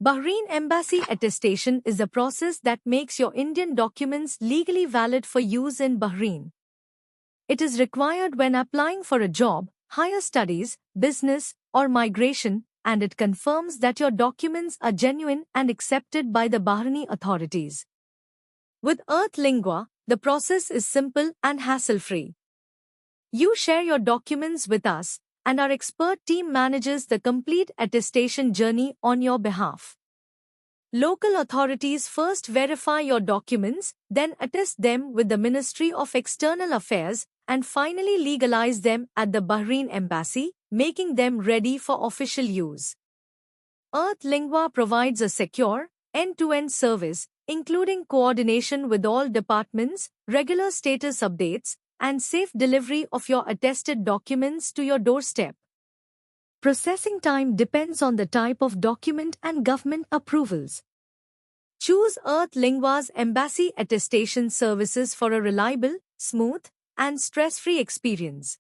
Bahrain Embassy Attestation is the process that makes your Indian documents legally valid for use in Bahrain. It is required when applying for a job, higher studies, business, or migration, and it confirms that your documents are genuine and accepted by the Bahraini authorities. With Lingua, the process is simple and hassle-free. You share your documents with us, and our expert team manages the complete attestation journey on your behalf. Local authorities first verify your documents, then attest them with the Ministry of External Affairs, and finally legalize them at the Bahrain Embassy, making them ready for official use. Lingua provides a secure, end-to-end service, including coordination with all departments, regular status updates, and safe delivery of your attested documents to your doorstep. Processing time depends on the type of document and government approvals. Choose Lingua's embassy attestation services for a reliable, smooth, and stress-free experience.